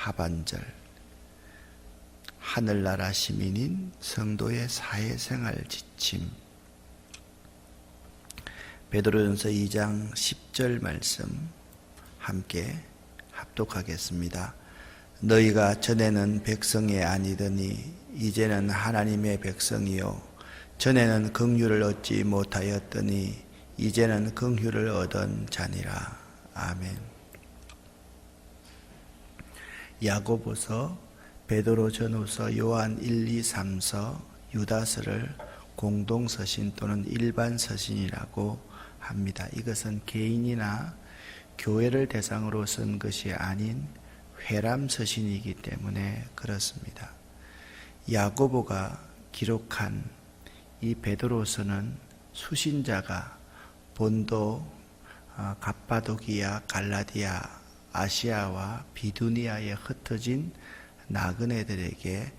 하반절, 하늘나라 시민인 성도의 사회생활 지침. 베드로전서 2장 10절 말씀 함께 합독하겠습니다. 너희가 전에는 백성이 아니더니 이제는 하나님의 백성이요 전에는 긍휼을 얻지 못하였더니 이제는 긍휼을 얻은 자니라. 아멘. 야고보서, 베드로전후서, 요한 1, 2, 3서, 유다서를 공동서신 또는 일반서신이라고 합니다. 이것은 개인이나 교회를 대상으로 쓴 것이 아닌 회람서신이기 때문에 그렇습니다. 야고보가 기록한 이 베드로서는 수신자가 본도, 갑바도기아, 갈라디아, 아시아와 비두니아에 흩어진 나그네들에게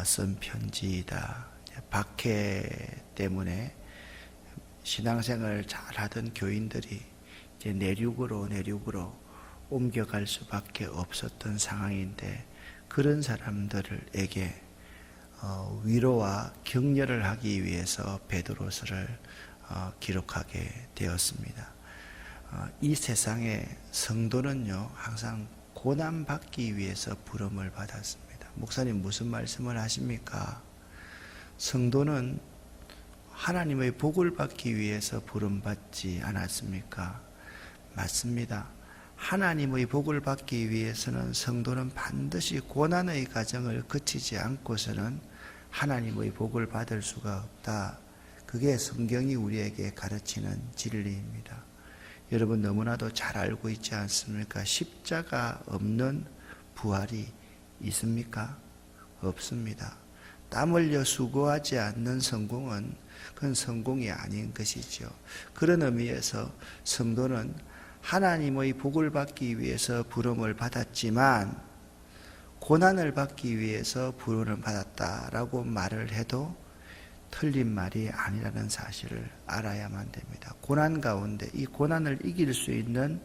쓴 편지이다. 박해 때문에 신앙생활을 잘하던 교인들이 이제 내륙으로 옮겨갈 수밖에 없었던 상황인데, 그런 사람들에게 위로와 격려를 하기 위해서 베드로서를 기록하게 되었습니다. 이 세상의 성도는요, 항상 고난받기 위해서 부름을 받았습니다. 목사님 무슨 말씀을 하십니까? 성도는 하나님의 복을 받기 위해서 부름받지 않았습니까? 맞습니다. 하나님의 복을 받기 위해서는 성도는 반드시 고난의 과정을 거치지 않고서는 하나님의 복을 받을 수가 없다. 그게 성경이 우리에게 가르치는 진리입니다. 여러분 너무나도 잘 알고 있지 않습니까? 십자가 없는 부활이 있습니까? 없습니다. 땀 흘려 수고하지 않는 성공은 그건 성공이 아닌 것이죠. 그런 의미에서 성도는 하나님의 복을 받기 위해서 부름을 받았지만 고난을 받기 위해서 부름을 받았다라고 말을 해도 틀린 말이 아니라는 사실을 알아야만 됩니다. 고난 가운데 이 고난을 이길 수 있는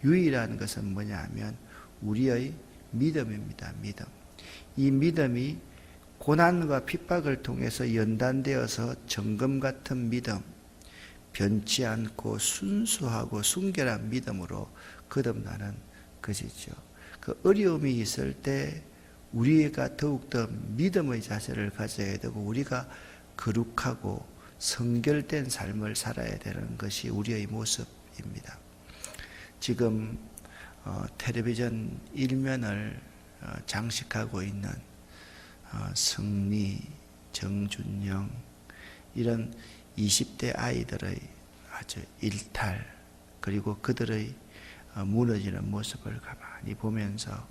유일한 것은 뭐냐면 우리의 믿음입니다. 믿음. 이 믿음이 고난과 핍박을 통해서 연단되어서 정금 같은 믿음, 변치 않고 순수하고 순결한 믿음으로 거듭나는 것이죠. 그 어려움이 있을 때 우리가 더욱더 믿음의 자세를 가져야 되고 우리가 거룩하고 성결된 삶을 살아야 되는 것이 우리의 모습입니다. 지금 텔레비전 일면을 장식하고 있는 승리, 정준영 이런 20대 아이들의 아주 일탈, 그리고 그들의 무너지는 모습을 가만히 보면서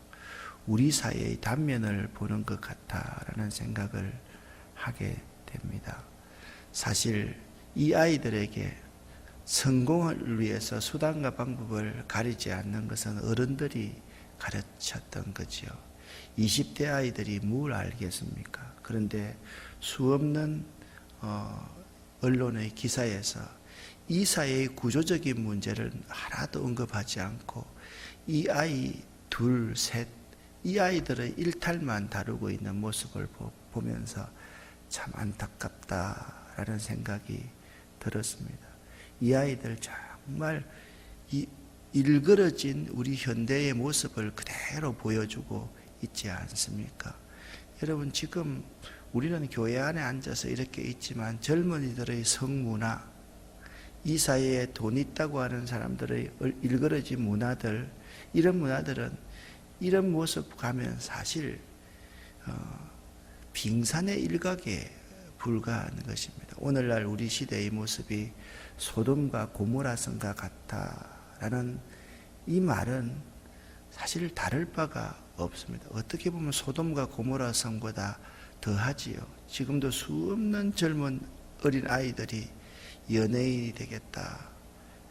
우리 사회의 단면을 보는 것 같다라는 생각을 하게 됩니다. 사실 이 아이들에게 성공을 위해서 수단과 방법을 가리지 않는 것은 어른들이 가르쳤던 거지요. 20대 아이들이 뭘 알겠습니까? 그런데 수없는 언론의 기사에서 이 사회의 구조적인 문제를 하나도 언급하지 않고 이 아이 둘, 셋, 이 아이들의 일탈만 다루고 있는 모습을 보면서 참 안타깝다라는 생각이 들었습니다. 이 아이들 정말 이 일그러진 우리 현대의 모습을 그대로 보여주고 있지 않습니까? 여러분 지금 우리는 교회 안에 앉아서 이렇게 있지만 젊은이들의 성문화, 이 사회에 돈 있다고 하는 사람들의 일그러진 문화들, 이런 문화들은 이런 모습 가면 사실 빙산의 일각에 불과한 것입니다. 오늘날 우리 시대의 모습이 소돔과 고모라 성과 같다라는 이 말은 사실 다를 바가 없습니다. 어떻게 보면 소돔과 고모라 성보다 더하지요. 지금도 수없는 젊은 어린 아이들이 연예인이 되겠다,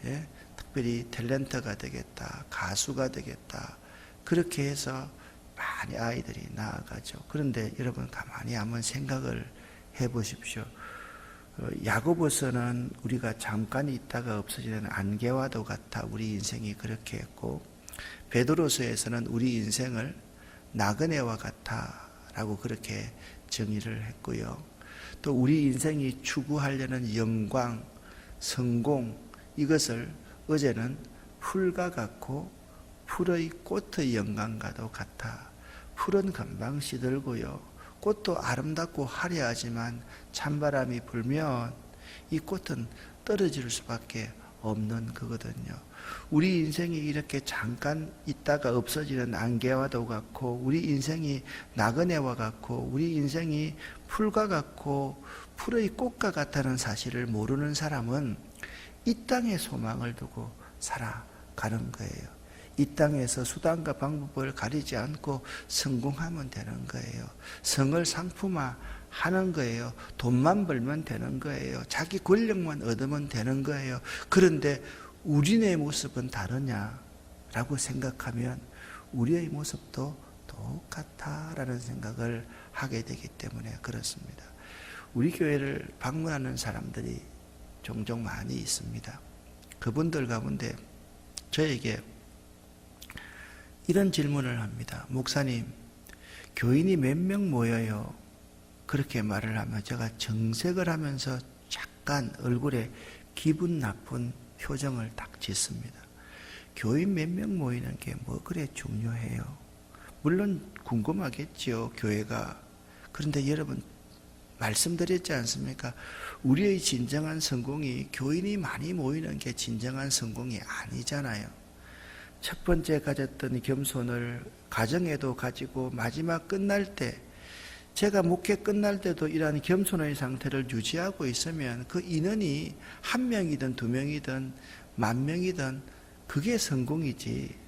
예? 특별히 탤런트가 되겠다, 가수가 되겠다, 그렇게 해서 많이 아이들이 나아가죠. 그런데 여러분 가만히 한번 생각을 해보십시오. 야고보서는 우리가 잠깐 있다가 없어지는 안개와도 같아 우리 인생이 그렇게 했고, 베드로서에서는 우리 인생을 나그네와 같다라고 그렇게 정의를 했고요. 또 우리 인생이 추구하려는 영광, 성공, 이것을 어제는 풀과 같고 풀의 꽃의 영광과도 같아. 풀은 금방 시들고요. 꽃도 아름답고 화려하지만 찬바람이 불면 이 꽃은 떨어질 수밖에 없는 거거든요. 우리 인생이 이렇게 잠깐 있다가 없어지는 안개와도 같고, 우리 인생이 나그네와 같고, 우리 인생이 풀과 같고 풀의 꽃과 같다는 사실을 모르는 사람은 이 땅의 소망을 두고 살아가는 거예요. 이 땅에서 수단과 방법을 가리지 않고 성공하면 되는 거예요. 성을 상품화하는 거예요. 돈만 벌면 되는 거예요. 자기 권력만 얻으면 되는 거예요. 그런데 우리의 모습은 다르냐라고 생각하면 우리의 모습도 똑같다라는 생각을 하게 되기 때문에 그렇습니다. 우리 교회를 방문하는 사람들이 종종 많이 있습니다. 그분들 가운데 저에게 이런 질문을 합니다. 목사님, 교인이 몇 명 모여요? 그렇게 말을 하면 제가 정색을 하면서 잠깐 얼굴에 기분 나쁜 표정을 딱 짓습니다. 교인 몇 명 모이는 게 뭐 그래 중요해요? 물론 궁금하겠지요, 교회가. 그런데 여러분, 말씀드렸지 않습니까? 우리의 진정한 성공이 교인이 많이 모이는 게 진정한 성공이 아니잖아요. 첫 번째 가졌던 겸손을 가정에도 가지고 마지막 끝날 때, 제가 목회 끝날 때도 이러한 겸손의 상태를 유지하고 있으면 그 인원이 1명이든 2명이든 10,000명이든 그게 성공이지.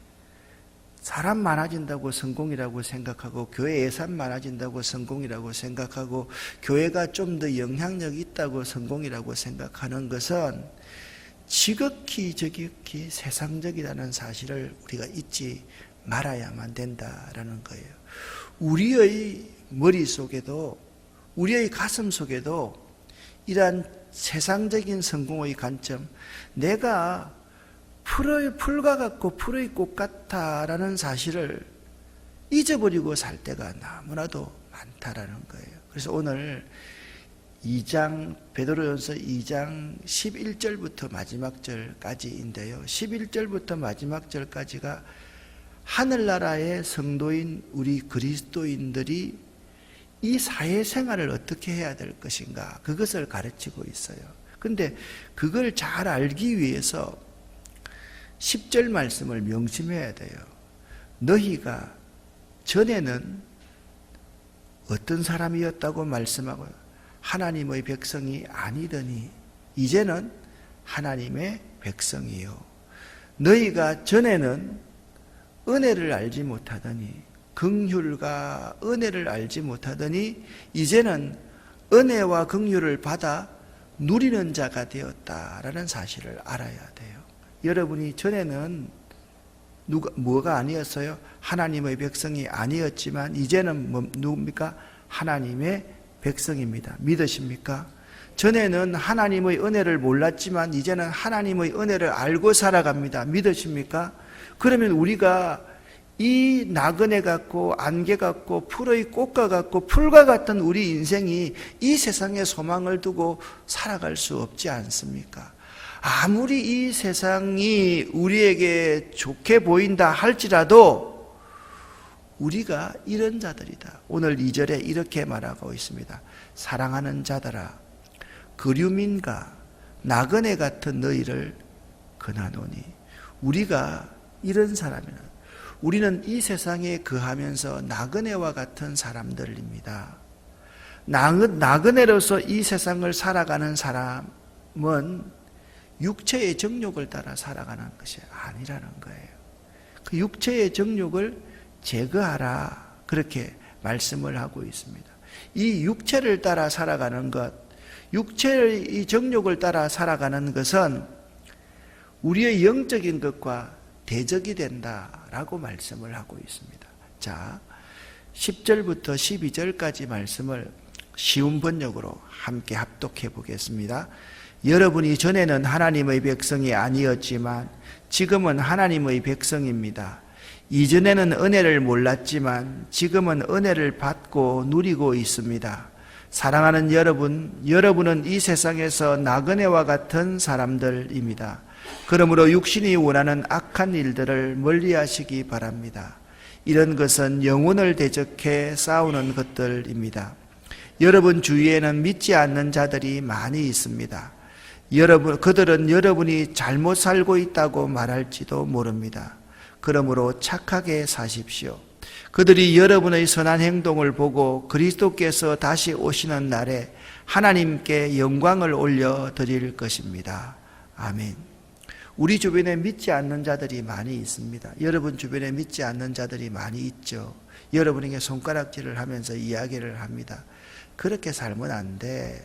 사람 많아진다고 성공이라고 생각하고, 교회 예산 많아진다고 성공이라고 생각하고, 교회가 좀 더 영향력 있다고 성공이라고 생각하는 것은 지극히 세상적이라는 사실을 우리가 잊지 말아야만 된다라는 거예요. 우리의 머릿속에도, 우리의 가슴 속에도 이러한 세상적인 성공의 관점, 내가 풀과 같고 풀의 꽃 같다라는 사실을 잊어버리고 살 때가 너무나도 많다라는 거예요. 그래서 오늘 베드로전서 2장 11절부터 마지막 절까지인데요. 11절부터 마지막 절까지가 하늘나라의 성도인 우리 그리스도인들이 이 사회생활을 어떻게 해야 될 것인가, 그것을 가르치고 있어요. 근데 그걸 잘 알기 위해서 10절 말씀을 명심해야 돼요. 너희가 전에는 어떤 사람이었다고 말씀하고요. 하나님의 백성이 아니더니 이제는 하나님의 백성이요. 너희가 전에는 은혜를 알지 못하더니, 긍휼과 은혜를 알지 못하더니 이제는 은혜와 긍휼을 받아 누리는 자가 되었다라는 사실을 알아야 돼요. 여러분이 전에는 뭐가 아니었어요? 하나님의 백성이 아니었지만 이제는 누굽니까? 하나님의 백성입니다. 믿으십니까? 전에는 하나님의 은혜를 몰랐지만 이제는 하나님의 은혜를 알고 살아갑니다. 믿으십니까? 그러면 우리가 이 나그네 같고 안개 같고 풀의 꽃과 같고 풀과 같은 우리 인생이 이 세상에 소망을 두고 살아갈 수 없지 않습니까? 아무리 이 세상이 우리에게 좋게 보인다 할지라도 우리가 이런 자들이다. 오늘 2절에 이렇게 말하고 있습니다. 사랑하는 자들아, 그류민과 나그네 같은 너희를 권하노니. 우리가 이런 사람이는, 우리는 이 세상에 거하면서 나그네와 같은 사람들입니다. 나그네로서 이 세상을 살아가는 사람은 육체의 정욕을 따라 살아가는 것이 아니라는 거예요. 그 육체의 정욕을 제거하라, 그렇게 말씀을 하고 있습니다. 이 육체를 따라 살아가는 것, 육체의 정욕을 따라 살아가는 것은 우리의 영적인 것과 대적이 된다라고 말씀을 하고 있습니다. 자, 10절부터 12절까지 말씀을 쉬운 번역으로 함께 합독해 보겠습니다. 여러분이 전에는 하나님의 백성이 아니었지만 지금은 하나님의 백성입니다. 이전에는 은혜를 몰랐지만 지금은 은혜를 받고 누리고 있습니다. 사랑하는 여러분, 여러분은 이 세상에서 나그네와 같은 사람들입니다. 그러므로 육신이 원하는 악한 일들을 멀리하시기 바랍니다. 이런 것은 영혼을 대적해 싸우는 것들입니다. 여러분 주위에는 믿지 않는 자들이 많이 있습니다. 그들은 여러분이 잘못 살고 있다고 말할지도 모릅니다. 그러므로 착하게 사십시오. 그들이 여러분의 선한 행동을 보고 그리스도께서 다시 오시는 날에 하나님께 영광을 올려드릴 것입니다. 아멘. 우리 주변에 믿지 않는 자들이 많이 있습니다. 여러분 주변에 믿지 않는 자들이 많이 있죠. 여러분에게 손가락질을 하면서 이야기를 합니다. 그렇게 살면 안 돼.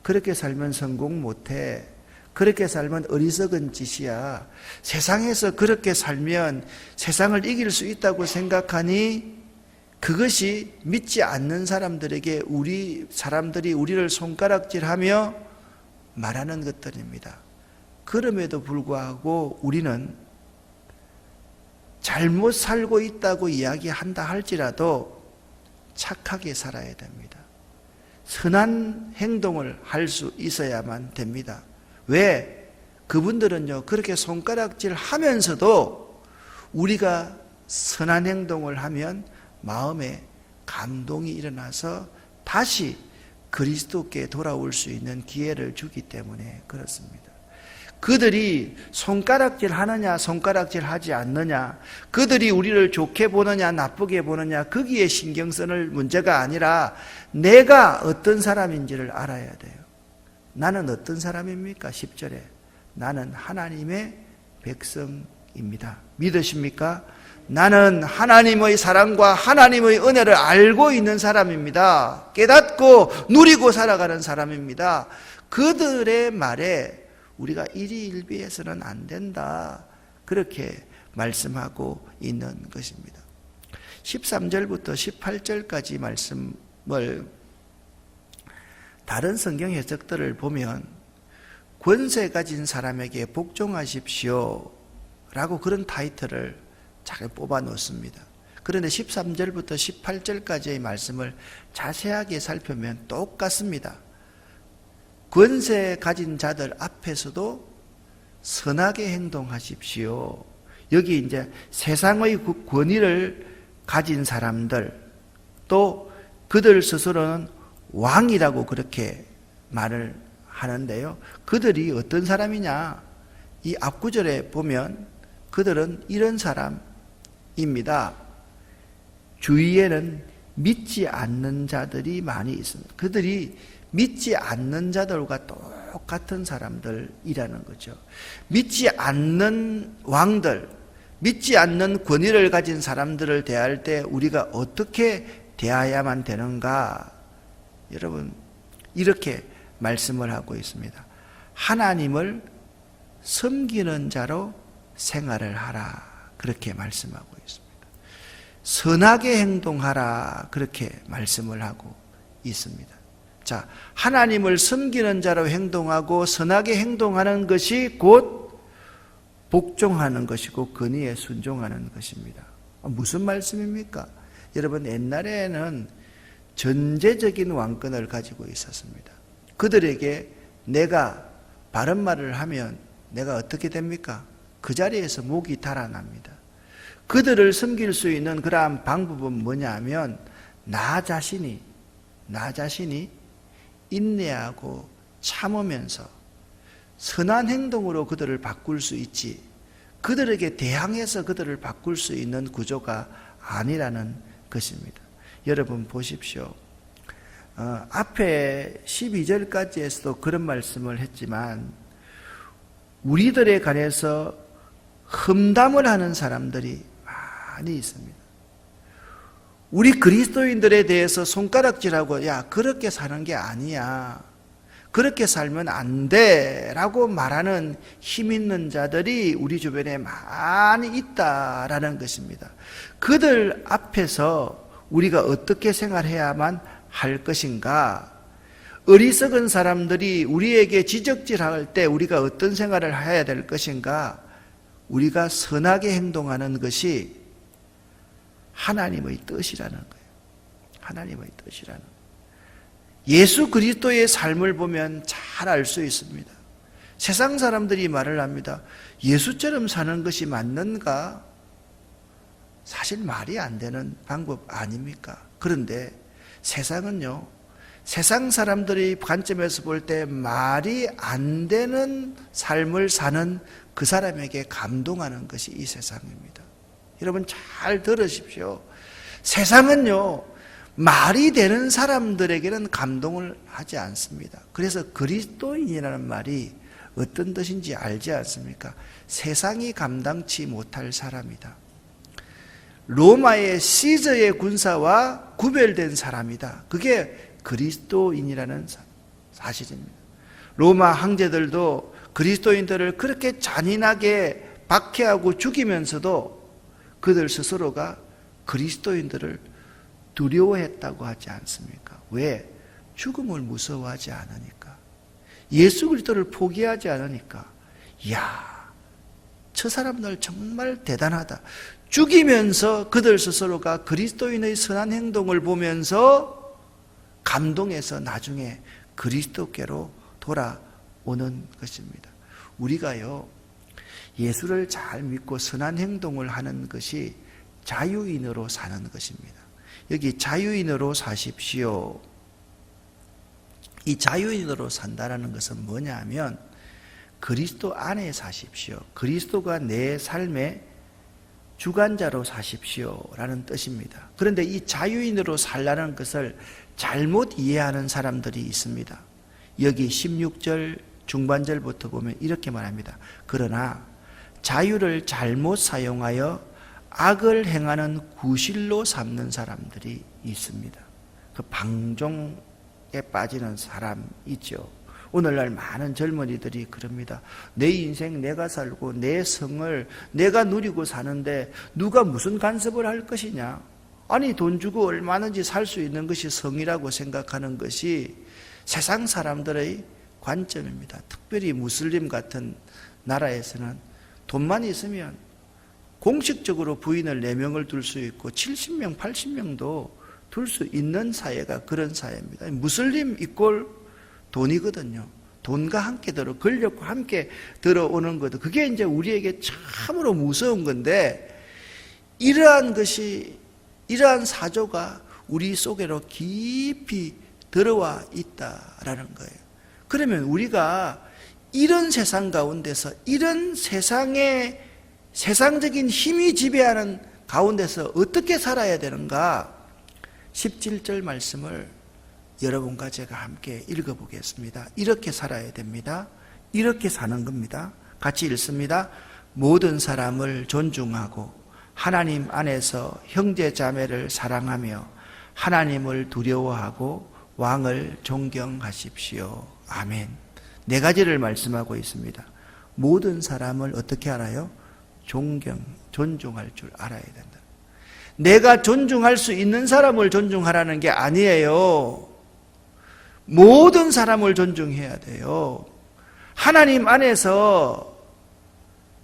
그렇게 살면 성공 못해. 그렇게 살면 어리석은 짓이야. 세상에서 그렇게 살면 세상을 이길 수 있다고 생각하니 그것이 믿지 않는 사람들에게 사람들이 우리를 손가락질하며 말하는 것들입니다. 그럼에도 불구하고 우리는 잘못 살고 있다고 이야기한다 할지라도 착하게 살아야 됩니다. 선한 행동을 할 수 있어야만 됩니다. 왜? 그분들은요, 그렇게 손가락질 하면서도 우리가 선한 행동을 하면 마음에 감동이 일어나서 다시 그리스도께 돌아올 수 있는 기회를 주기 때문에 그렇습니다. 그들이 손가락질 하느냐, 손가락질 하지 않느냐, 그들이 우리를 좋게 보느냐, 나쁘게 보느냐, 거기에 신경 쓰는 문제가 아니라 내가 어떤 사람인지를 알아야 돼요. 나는 어떤 사람입니까? 10절에 나는 하나님의 백성입니다. 믿으십니까? 나는 하나님의 사랑과 하나님의 은혜를 알고 있는 사람입니다. 깨닫고 누리고 살아가는 사람입니다. 그들의 말에 우리가 일희일비해서는 안 된다. 그렇게 말씀하고 있는 것입니다. 13절부터 18절까지 말씀을 다른 성경 해석들을 보면 권세 가진 사람에게 복종하십시오 라고 그런 타이틀을 잘 뽑아 놓습니다. 그런데 13절부터 18절까지의 말씀을 자세하게 살펴보면 똑같습니다. 권세 가진 자들 앞에서도 선하게 행동하십시오. 여기 이제 세상의 권위를 가진 사람들, 또 그들 스스로는 왕이라고 그렇게 말을 하는데요. 그들이 어떤 사람이냐? 이 앞구절에 보면 그들은 이런 사람입니다. 주위에는 믿지 않는 자들이 많이 있습니다. 그들이 믿지 않는 자들과 똑같은 사람들이라는 거죠. 믿지 않는 왕들, 믿지 않는 권위를 가진 사람들을 대할 때 우리가 어떻게 대해야만 되는가? 여러분, 이렇게 말씀을 하고 있습니다. 하나님을 섬기는 자로 생활을 하라. 그렇게 말씀하고 있습니다. 선하게 행동하라. 그렇게 말씀을 하고 있습니다. 자, 하나님을 섬기는 자로 행동하고 선하게 행동하는 것이 곧 복종하는 것이고 권위에 순종하는 것입니다. 무슨 말씀입니까? 여러분, 옛날에는 전제적인 왕권을 가지고 있었습니다. 그들에게 내가 바른 말을 하면 내가 어떻게 됩니까? 그 자리에서 목이 달아납니다. 그들을 섬길 수 있는 그러한 방법은 뭐냐면 나 자신이 인내하고 참으면서 선한 행동으로 그들을 바꿀 수 있지, 그들에게 대항해서 그들을 바꿀 수 있는 구조가 아니라는 것입니다. 여러분 보십시오. 앞에 12절까지에서도 그런 말씀을 했지만 우리들에 관해서 험담을 하는 사람들이 많이 있습니다. 우리 그리스도인들에 대해서 손가락질하고 야, 그렇게 사는 게 아니야, 그렇게 살면 안 돼 라고 말하는 힘 있는 자들이 우리 주변에 많이 있다라는 것입니다. 그들 앞에서 우리가 어떻게 생활해야만 할 것인가? 어리석은 사람들이 우리에게 지적질할 때 우리가 어떤 생활을 해야 될 것인가? 우리가 선하게 행동하는 것이 하나님의 뜻이라는 거예요. 하나님의 뜻이라는 거예요. 예수 그리스도의 삶을 보면 잘 알 수 있습니다. 세상 사람들이 말을 합니다. 예수처럼 사는 것이 맞는가? 사실 말이 안 되는 방법 아닙니까? 그런데 세상은요, 세상 사람들의 관점에서 볼 때 말이 안 되는 삶을 사는 그 사람에게 감동하는 것이 이 세상입니다. 여러분 잘 들으십시오. 세상은요, 말이 되는 사람들에게는 감동을 하지 않습니다. 그래서 그리스도인이라는 말이 어떤 뜻인지 알지 않습니까? 세상이 감당치 못할 사람이다. 로마의 시저의 군사와 구별된 사람이다. 그게 그리스도인이라는 사실입니다. 로마 황제들도 그리스도인들을 그렇게 잔인하게 박해하고 죽이면서도 그들 스스로가 그리스도인들을 두려워했다고 하지 않습니까? 왜? 죽음을 무서워하지 않으니까. 예수 그리스도를 포기하지 않으니까. 이야, 저 사람들 정말 대단하다. 죽이면서 그들 스스로가 그리스도인의 선한 행동을 보면서 감동해서 나중에 그리스도께로 돌아오는 것입니다. 우리가요, 예수를 잘 믿고 선한 행동을 하는 것이 자유인으로 사는 것입니다. 여기 자유인으로 사십시오. 이 자유인으로 산다는 것은 뭐냐 하면 그리스도 안에 사십시오. 그리스도가 내 삶의 주관자로 사십시오 라는 뜻입니다. 그런데 이 자유인으로 살라는 것을 잘못 이해하는 사람들이 있습니다. 여기 16절 중반절부터 보면 이렇게 말합니다. 그러나 자유를 잘못 사용하여 악을 행하는 구실로 삼는 사람들이 있습니다. 그 방종에 빠지는 사람 있죠. 오늘날 많은 젊은이들이 그럽니다. 내 인생 내가 살고 내 성을 내가 누리고 사는데 누가 무슨 간섭을 할 것이냐. 아니 돈 주고 얼마든지 살 수 있는 것이 성이라고 생각하는 것이 세상 사람들의 관점입니다. 특별히 무슬림 같은 나라에서는 돈만 있으면 공식적으로 부인을 4명을 둘 수 있고 70명, 80명도 둘 수 있는 사회가 그런 사회입니다. 무슬림 이꼴 돈이거든요. 돈과 함께 권력과 함께 들어오는 것. 그게 이제 우리에게 참으로 무서운 건데, 이러한 사조가 우리 속에로 깊이 들어와 있다라는 거예요. 그러면 우리가 이런 세상 가운데서, 이런 세상적인 힘이 지배하는 가운데서 어떻게 살아야 되는가? 17절 말씀을 여러분과 제가 함께 읽어보겠습니다. 이렇게 살아야 됩니다. 이렇게 사는 겁니다. 같이 읽습니다. 모든 사람을 존중하고 하나님 안에서 형제 자매를 사랑하며 하나님을 두려워하고 왕을 존경하십시오. 아멘. 4가지를 말씀하고 있습니다. 모든 사람을 어떻게 알아요? 존중할 줄 알아야 된다. 내가 존중할 수 있는 사람을 존중하라는 게 아니에요. 모든 사람을 존중해야 돼요. 하나님 안에서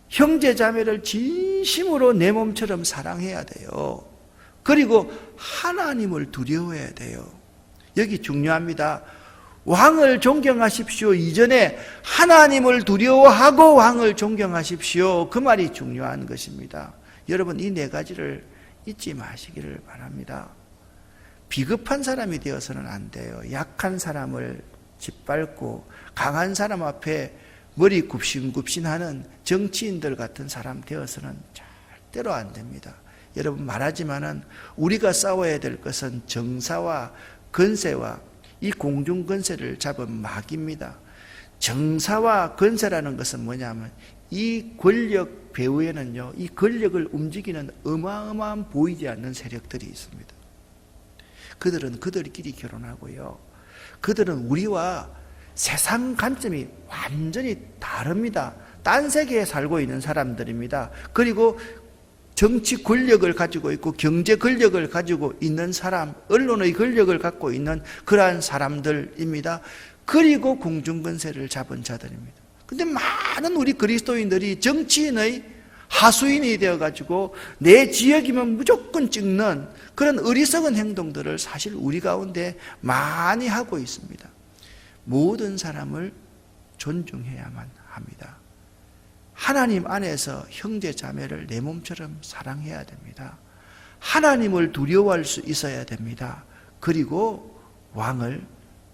형제 자매를 진심으로 내 몸처럼 사랑해야 돼요. 그리고 하나님을 두려워해야 돼요. 여기 중요합니다. 왕을 존경하십시오 이전에 하나님을 두려워하고 왕을 존경하십시오. 그 말이 중요한 것입니다. 여러분 이 4가지를 잊지 마시기를 바랍니다. 비겁한 사람이 되어서는 안 돼요. 약한 사람을 짓밟고 강한 사람 앞에 머리 굽신굽신하는 정치인들 같은 사람 되어서는 절대로 안 됩니다. 여러분 말하지만은 우리가 싸워야 될 것은 정사와 건세와 이 공중 건세를 잡은 마귀입니다. 정사와 건세라는 것은 뭐냐면 이 권력 배후에는요, 이 권력을 움직이는 어마어마한 보이지 않는 세력들이 있습니다. 그들은 그들끼리 결혼하고요. 그들은 우리와 세상 관점이 완전히 다릅니다. 딴 세계에 살고 있는 사람들입니다. 그리고 정치 권력을 가지고 있고 경제 권력을 가지고 있는 사람, 언론의 권력을 갖고 있는 그러한 사람들입니다. 그리고 공중건세를 잡은 자들입니다. 근데 많은 우리 그리스도인들이 정치인의 하수인이 되어가지고 내 지역이면 무조건 찍는 그런 어리석은 행동들을 사실 우리 가운데 많이 하고 있습니다. 모든 사람을 존중해야만 합니다. 하나님 안에서 형제 자매를 내 몸처럼 사랑해야 됩니다. 하나님을 두려워할 수 있어야 됩니다. 그리고 왕을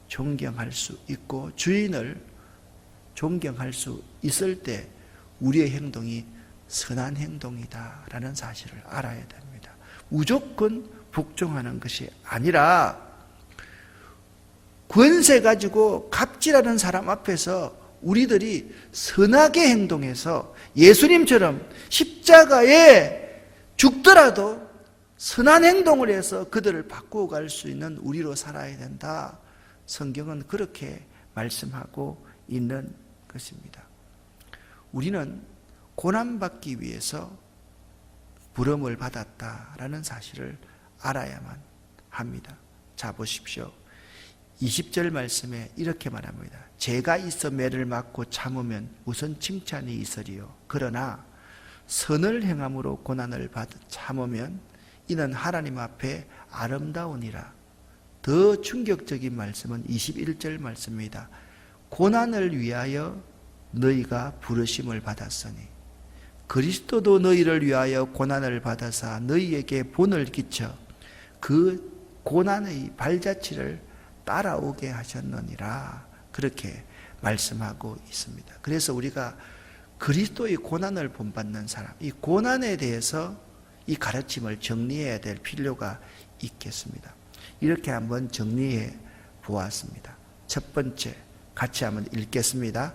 존경할 수 있고 주인을 존경할 수 있을 때 우리의 행동이 선한 행동이다라는 사실을 알아야 됩니다. 무조건 복종하는 것이 아니라 권세 가지고 갑질하는 사람 앞에서 우리들이 선하게 행동해서 예수님처럼 십자가에 죽더라도 선한 행동을 해서 그들을 바꾸어 갈 수 있는 우리로 살아야 된다. 성경은 그렇게 말씀하고 있는 것입니다. 우리는 고난받기 위해서 부름을 받았다라는 사실을 알아야만 합니다. 자, 보십시오. 20절 말씀에 이렇게 말합니다. 죄가 있어 매를 맞고 참으면 우선 칭찬이 있으리요. 그러나 선을 행함으로 고난을 받아 참으면 이는 하나님 앞에 아름다우니라. 더 충격적인 말씀은 21절 말씀입니다. 고난을 위하여 너희가 부르심을 받았으니 그리스도도 너희를 위하여 고난을 받아사 너희에게 본을 끼쳐 그 고난의 발자취를 따라오게 하셨느니라. 그렇게 말씀하고 있습니다. 그래서 우리가 그리스도의 고난을 본받는 사람, 이 고난에 대해서 이 가르침을 정리해야 될 필요가 있겠습니다. 이렇게 한번 정리해 보았습니다. 첫 번째, 같이 한번 읽겠습니다.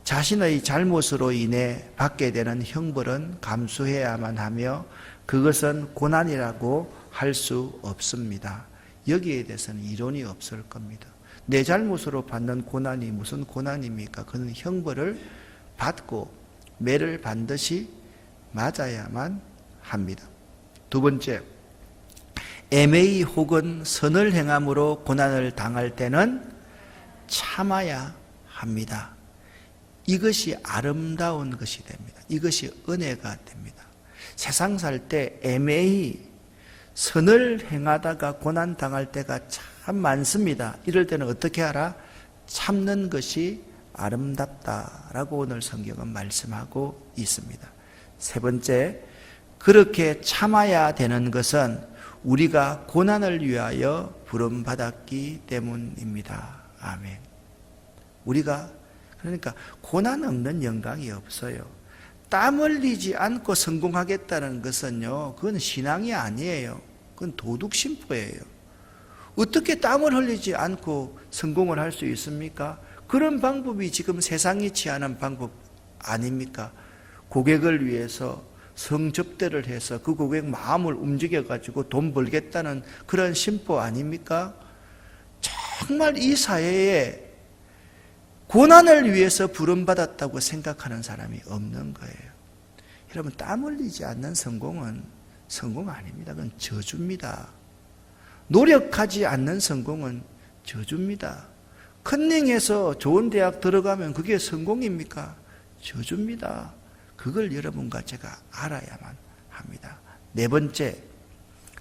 자신의 잘못으로 인해 받게 되는 형벌은 감수해야만 하며 그것은 고난이라고 할 수 없습니다. 여기에 대해서는 이론이 없을 겁니다. 내 잘못으로 받는 고난이 무슨 고난입니까? 그는 형벌을 받고 매를 반드시 맞아야만 합니다. 두 번째, 애매히 혹은 선을 행함으로 고난을 당할 때는 참아야 합니다. 이것이 아름다운 것이 됩니다. 이것이 은혜가 됩니다. 세상 살 때 애매히 선을 행하다가 고난 당할 때가 참 많습니다. 이럴 때는 어떻게 하라? 참는 것이 아름답다라고 오늘 성경은 말씀하고 있습니다. 세 번째, 그렇게 참아야 되는 것은 우리가 고난을 위하여 부름받았기 때문입니다. 아멘. 우리가 그러니까 고난 없는 영광이 없어요. 땀 흘리지 않고 성공하겠다는 것은요, 그건 신앙이 아니에요. 그건 도둑 신포예요. 어떻게 땀을 흘리지 않고 성공을 할 수 있습니까? 그런 방법이 지금 세상이 취하는 방법 아닙니까? 고객을 위해서 성접대를 해서 그 고객 마음을 움직여가지고 돈 벌겠다는 그런 신포 아닙니까? 정말 이 사회에 고난을 위해서 부름받았다고 생각하는 사람이 없는 거예요. 여러분, 땀 흘리지 않는 성공은 성공 아닙니다. 그건 저주입니다. 노력하지 않는 성공은 저주입니다. 컨닝해서 좋은 대학 들어가면 그게 성공입니까? 저주입니다. 그걸 여러분과 제가 알아야만 합니다. 네 번째,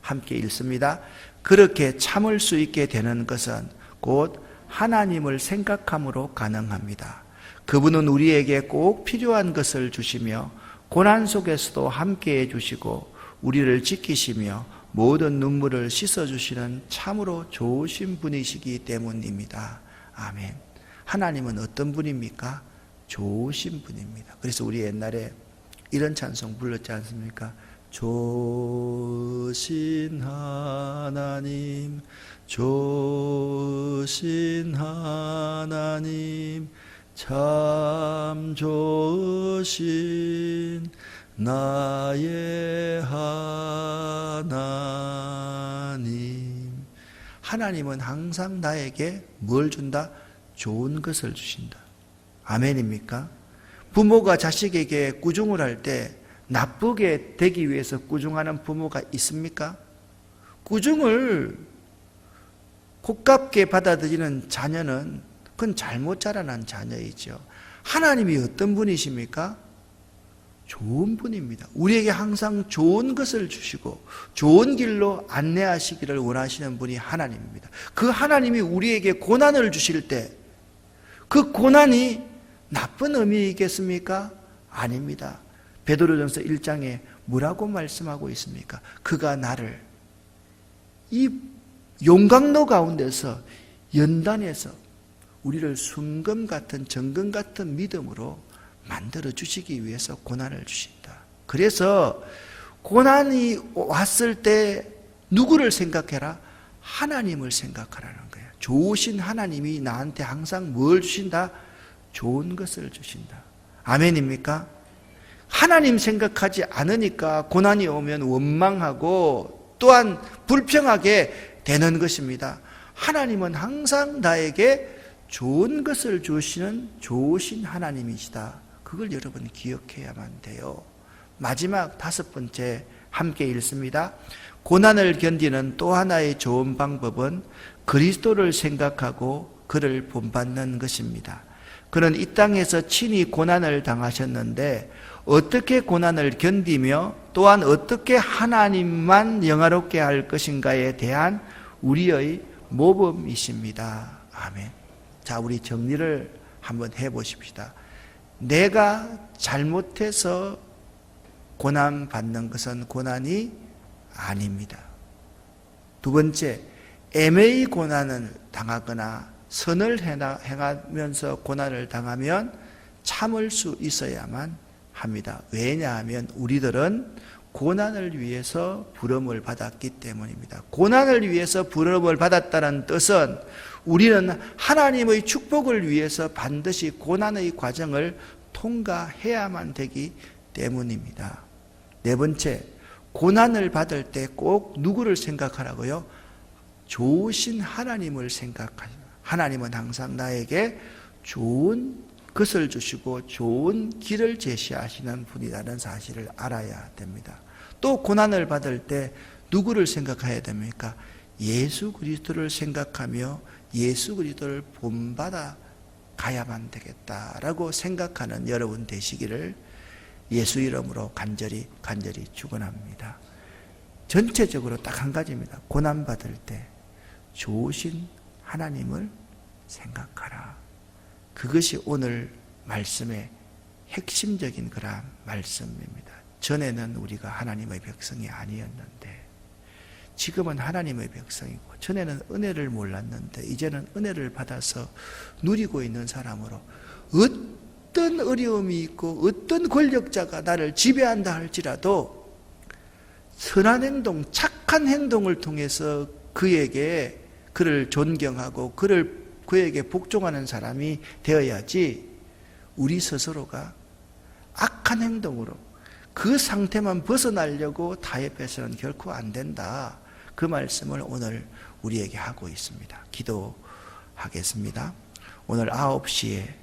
함께 읽습니다. 그렇게 참을 수 있게 되는 것은 곧 하나님을 생각함으로 가능합니다. 그분은 우리에게 꼭 필요한 것을 주시며 고난 속에서도 함께해 주시고 우리를 지키시며 모든 눈물을 씻어주시는 참으로 좋으신 분이시기 때문입니다. 아멘. 하나님은 어떤 분입니까? 좋으신 분입니다. 그래서 우리 옛날에 이런 찬송 불렀지 않습니까? 좋으신 하나님, 좋으신 하나님, 참 좋으신 나의 하나님. 하나님은 항상 나에게 뭘 준다? 좋은 것을 주신다. 아멘입니까? 부모가 자식에게 꾸중을 할 때 나쁘게 되기 위해서 꾸중하는 부모가 있습니까? 꾸중을 고깝게 받아들이는 자녀는 그건 잘못 자라난 자녀이죠. 하나님이 어떤 분이십니까? 좋은 분입니다. 우리에게 항상 좋은 것을 주시고 좋은 길로 안내하시기를 원하시는 분이 하나님입니다. 그 하나님이 우리에게 고난을 주실 때 그 고난이 나쁜 의미이겠습니까? 아닙니다. 베드로전서 1장에 뭐라고 말씀하고 있습니까? 그가 나를 이 용광로 가운데서 연단해서 우리를 순금 같은 정금 같은 믿음으로 만들어 주시기 위해서 고난을 주신다. 그래서 고난이 왔을 때 누구를 생각해라? 하나님을 생각하라는 거예요. 좋으신 하나님이 나한테 항상 뭘 주신다? 좋은 것을 주신다. 아멘입니까? 하나님 생각하지 않으니까 고난이 오면 원망하고 또한 불평하게 되는 것입니다. 하나님은 항상 나에게 좋은 것을 주시는 좋으신 하나님이시다. 그걸 여러분 기억해야만 돼요. 마지막 5번째 함께 읽습니다. 고난을 견디는 또 하나의 좋은 방법은 그리스도를 생각하고 그를 본받는 것입니다. 그는 이 땅에서 친히 고난을 당하셨는데 어떻게 고난을 견디며 또한 어떻게 하나님만 영화롭게 할 것인가에 대한 우리의 모범이십니다. 아멘. 자, 우리 정리를 한번 해보십시다. 내가 잘못해서 고난받는 것은 고난이 아닙니다. 두 번째, 애매히 고난을 당하거나 선을 행하면서 고난을 당하면 참을 수 있어야만 합니다. 왜냐하면 우리들은 고난을 위해서 부름을 받았기 때문입니다. 고난을 위해서 부름을 받았다는 뜻은 우리는 하나님의 축복을 위해서 반드시 고난의 과정을 통과해야만 되기 때문입니다. 네 번째, 고난을 받을 때 꼭 누구를 생각하라고요? 좋으신 하나님을 생각하십니다. 하나님은 항상 나에게 좋은 것을 주시고 좋은 길을 제시하시는 분이라는 사실을 알아야 됩니다. 또 고난을 받을 때 누구를 생각해야 됩니까? 예수 그리스도를 생각하며 예수 그리스도를 본받아 가야만 되겠다라고 생각하는 여러분 되시기를 예수 이름으로 간절히 축원합니다. 전체적으로 딱 한 가지입니다. 고난 받을 때 좋으신 하나님을 생각하라. 그것이 오늘 말씀의 핵심적인 그런 말씀입니다. 전에는 우리가 하나님의 백성이 아니었는데 지금은 하나님의 백성이고, 전에는 은혜를 몰랐는데 이제는 은혜를 받아서 누리고 있는 사람으로 어떤 어려움이 있고 어떤 권력자가 나를 지배한다 할지라도 선한 행동, 착한 행동을 통해서 그를 존경하고 그에게 복종하는 사람이 되어야지, 우리 스스로가 악한 행동으로 그 상태만 벗어나려고 타협해서는 결코 안 된다. 그 말씀을 오늘 우리에게 하고 있습니다. 기도하겠습니다. 오늘 9시에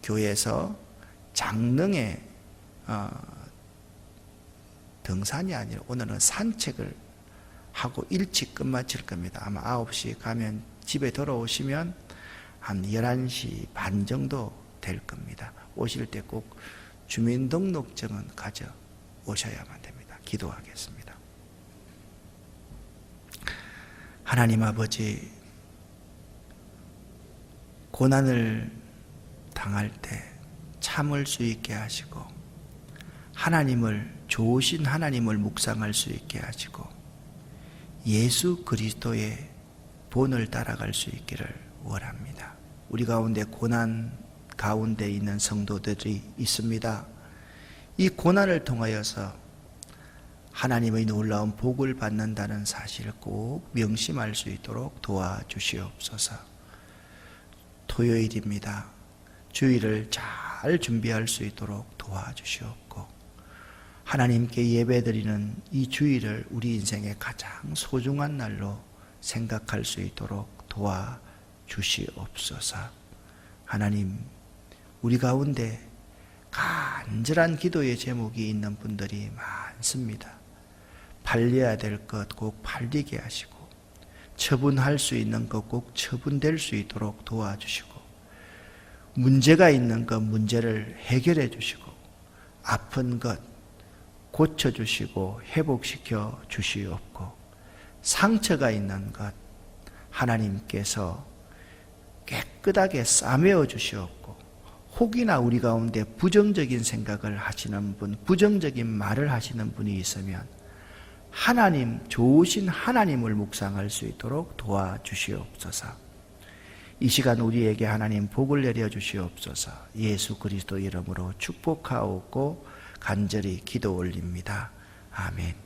교회에서 장릉의 등산이 아니라 오늘은 산책을 하고 일찍 끝마칠 겁니다. 아마 9시 가면 집에 돌아오시면 한 11시 반 정도 될 겁니다. 오실 때 꼭 주민등록증은 가져 오셔야만 됩니다. 기도하겠습니다. 하나님 아버지, 고난을 당할 때 참을 수 있게 하시고 좋으신 하나님을 묵상할 수 있게 하시고 예수 그리스도의 본을 따라갈 수 있기를 원합니다. 우리 가운데 고난 가운데 있는 성도들이 있습니다. 이 고난을 통하여서 하나님의 놀라운 복을 받는다는 사실을 꼭 명심할 수 있도록 도와주시옵소서. 토요일입니다. 주일을 잘 준비할 수 있도록 도와주시옵고, 하나님께 예배드리는 이 주일을 우리 인생의 가장 소중한 날로 생각할 수 있도록 도와주시옵소서. 하나님, 우리 가운데 간절한 기도의 제목이 있는 분들이 많습니다. 팔려야 될 것 꼭 팔리게 하시고, 처분할 수 있는 것 꼭 처분될 수 있도록 도와주시고, 문제가 있는 것 문제를 해결해 주시고, 아픈 것 고쳐주시고 회복시켜 주시옵고, 상처가 있는 것 하나님께서 깨끗하게 싸매어 주시옵고, 혹이나 우리 가운데 부정적인 생각을 하시는 분, 부정적인 말을 하시는 분이 있으면 하나님, 좋으신 하나님을 묵상할 수 있도록 도와주시옵소서. 이 시간 우리에게 하나님 복을 내려 주시옵소서. 예수 그리스도 이름으로 축복하옵고 간절히 기도 올립니다. 아멘.